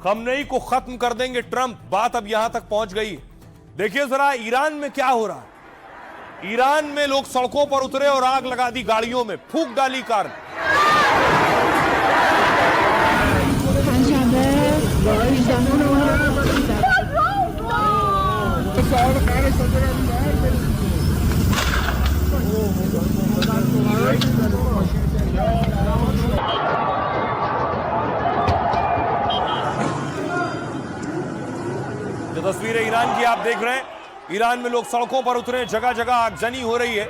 Khamenei को खत्म कर देंगे ट्रंप, बात अब यहां तक पहुंच गई। देखिए जरा ईरान में क्या हो रहा है। ईरान में लोग सड़कों पर उतरे और आग लगा दी गाड़ियों में, फूंक डाली कार। जो तस्वीरें ईरान की आप देख रहे हैं, ईरान में लोग सड़कों पर उतरे, जगह जगह आगजनी हो रही है।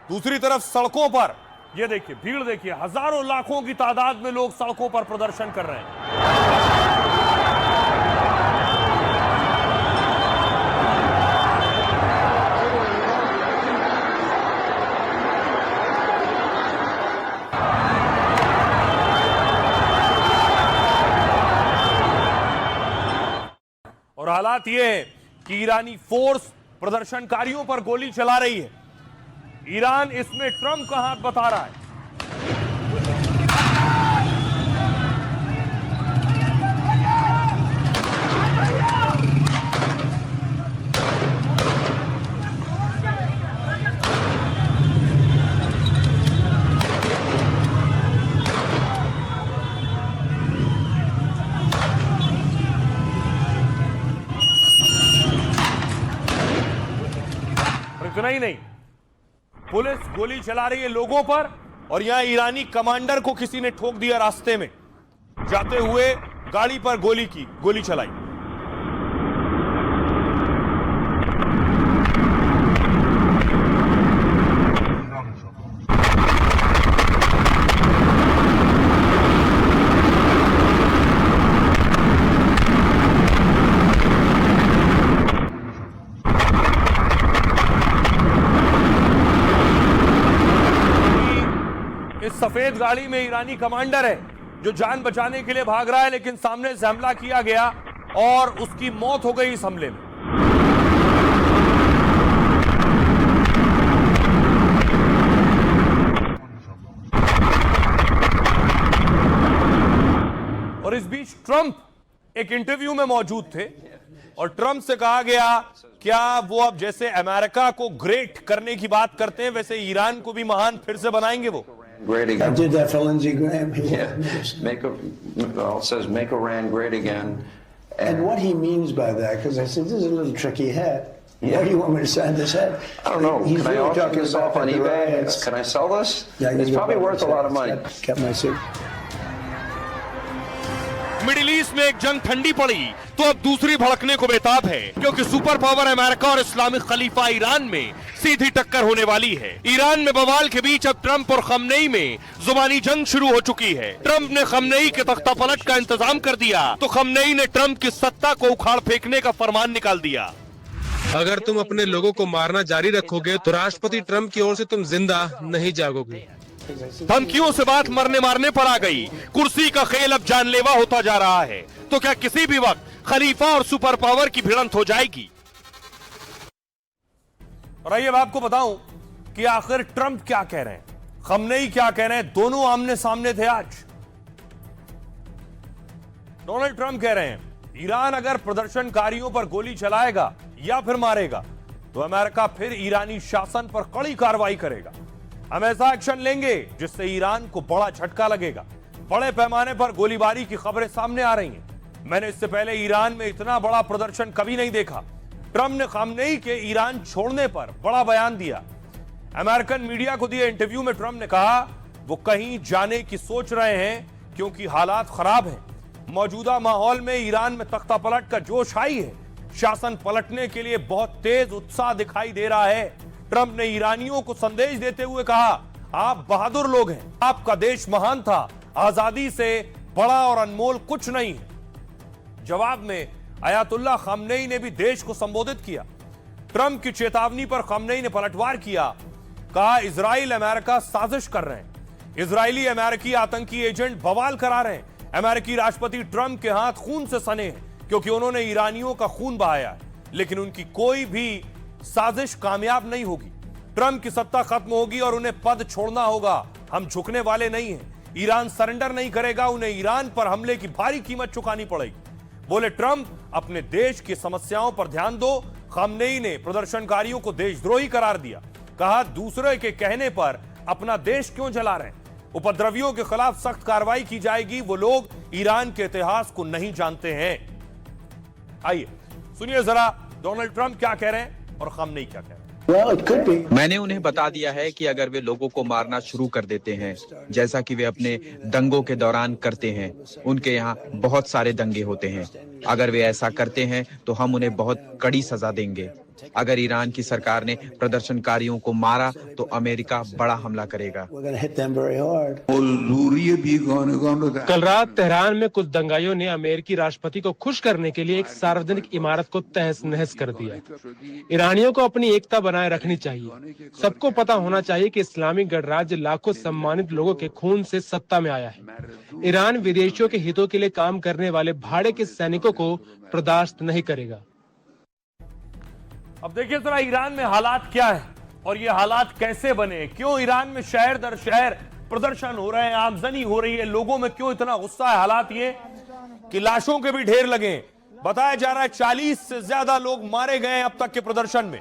दूसरी तरफ सड़कों पर ये देखिए भीड़, देखिए हजारों लाखों की तादाद में लोग सड़कों पर प्रदर्शन कर रहे हैं। और हालात ये है कि ईरानी फोर्स प्रदर्शनकारियों पर गोली चला रही है। ईरान इसमें ट्रंप का हाथ बता रहा है। इतना ही नहीं, पुलिस गोली चला रही है लोगों पर, और यहां ईरानी कमांडर को किसी ने ठोक दिया रास्ते में जाते हुए, गाड़ी पर गोली चलाई। इस सफेद गाड़ी में ईरानी कमांडर है जो जान बचाने के लिए भाग रहा है, लेकिन सामने से हमला किया गया और उसकी मौत हो गई इस हमले में। और इस बीच ट्रंप एक इंटरव्यू में मौजूद थे और ट्रंप से कहा गया, क्या वो अब जैसे अमेरिका को ग्रेट करने की बात करते हैं वैसे ईरान को भी महान फिर से बनाएंगे वो। Great again. I did that for Lindsey Graham. Yeah, says make Iran great again. And what he means by that, because I said, this is a little tricky hat. Yeah. Why do you want me to sign this hat? I don't know. He's Can I really auction talking this off about on the eBay? riots. Can I sell this? Yeah, It's probably worth a lot of money. Got my suit. Middle east में एक जंग ठंडी पड़ी तो अब दूसरी भड़कने को बेताब है, क्योंकि सुपर पावर अमेरिका और इस्लामिक खलीफा ईरान में सीधी टक्कर होने वाली है। ईरान में बवाल के बीच अब ट्रंप और खमनेई में जुबानी जंग शुरू हो चुकी है। ट्रंप ने खमनेई के तख्ता पलट का इंतजाम कर दिया तो खमनेई ने ट्रंप की सत्ता को उखाड़ फेंकने का फरमान निकाल दिया। अगर तुम अपने लोगों को मारना जारी रखोगे तो राष्ट्रपति ट्रंप की ओर से तुम जिंदा नहीं जागोगे। धमकियों से बात मरने मारने पर आ गई, कुर्सी का खेल अब जानलेवा होता जा रहा है। तो क्या किसी भी वक्त खलीफा और सुपर पावर की भिड़ंत हो जाएगी? और आइए मैं आपको बताऊं कि आखिर ट्रंप क्या कह रहे हैं, खमनेई क्या कह रहे हैं। दोनों आमने सामने थे आज। डोनाल्ड ट्रंप कह रहे हैं ईरान अगर प्रदर्शनकारियों पर गोली चलाएगा या फिर मारेगा तो अमेरिका फिर ईरानी शासन पर कड़ी कार्रवाई करेगा। हम ऐसा एक्शन लेंगे जिससे ईरान को बड़ा झटका लगेगा। बड़े पैमाने पर गोलीबारी की खबरें सामने आ रही हैं। मैंने इससे पहले ईरान में इतना बड़ा प्रदर्शन कभी नहीं देखा। ट्रंप ने खमनेई के ईरान छोड़ने पर बड़ा बयान दिया। अमेरिकन मीडिया को दिए इंटरव्यू में ट्रंप ने कहा वो कहीं जाने की सोच रहे हैं क्योंकि हालात खराब हैं। मौजूदा माहौल में ईरान में तख्ता पलट का जोश आई है। शासन पलटने के लिए बहुत तेज उत्साह दिखाई दे रहा है। ट्रंप ने ईरानियों को संदेश देते हुए कहा, आप बहादुर लोग हैं, आपका देश महान था, आजादी से बड़ा और अनमोल कुछ नहीं है। जवाब में अयातुल्लाह खमनेई ने भी देश को संबोधित किया। ट्रंप की चेतावनी पर खमनेई ने पलटवार किया, कहा इजराइल अमेरिका साजिश कर रहे हैं। इजरायली अमेरिकी आतंकी एजेंट बवाल करा रहे हैं। अमेरिकी राष्ट्रपति ट्रंप के हाथ खून से सने हैं क्योंकि उन्होंने ईरानियों का खून बहाया है, लेकिन उनकी कोई भी साजिश कामयाब नहीं होगी। ट्रंप की सत्ता खत्म होगी और उन्हें पद छोड़ना होगा। हम झुकने वाले नहीं हैं। ईरान सरेंडर नहीं करेगा। उन्हें ईरान पर हमले की भारी कीमत चुकानी पड़ेगी, बोले ट्रंप। अपने देश की समस्याओं पर ध्यान दो। खामनेई ने प्रदर्शनकारियों को देशद्रोही करार दिया। कहा, दूसरे के कहने पर अपना देश क्यों जला रहे हैं। उपद्रवियों के खिलाफ सख्त कार्रवाई की जाएगी। वो लोग ईरान के इतिहास को नहीं जानते हैं। आइए सुनिए जरा डोनाल्ड ट्रंप क्या कह रहे हैं और खामनेई क्या कह रहे हैं। Well, it could be. मैंने उन्हें बता दिया है कि अगर वे लोगों को मारना शुरू कर देते हैं, जैसा कि वे अपने दंगों के दौरान करते हैं, उनके यहाँ बहुत सारे दंगे होते हैं, अगर वे ऐसा करते हैं तो हम उन्हें बहुत कड़ी सजा देंगे। अगर ईरान की सरकार ने प्रदर्शनकारियों को मारा तो अमेरिका बड़ा हमला करेगा। We're going to hit them very hard. कल रात तेहरान में कुछ दंगाइयों ने अमेरिकी राष्ट्रपति को खुश करने के लिए एक सार्वजनिक इमारत को तहस नहस कर दिया। ईरानियों को अपनी एकता बनाए रखनी चाहिए। सबको पता होना चाहिए कि इस्लामिक गणराज्य लाखों सम्मानित लोगों के खून से सत्ता में आया है। ईरान विदेशियों के हितों के लिए काम करने वाले भाड़े के सैनिकों को बर्दाश्त नहीं करेगा। अब देखिए जरा ईरान में हालात क्या है और ये हालात कैसे बने। क्यों ईरान में शहर दर शहर प्रदर्शन हो रहे हैं, आगजनी हो रही है, लोगों में क्यों इतना गुस्सा है। हालात ये कि लाशों के भी ढेर लगे। बताया जा रहा है 40 से ज्यादा लोग मारे गए अब तक के प्रदर्शन में।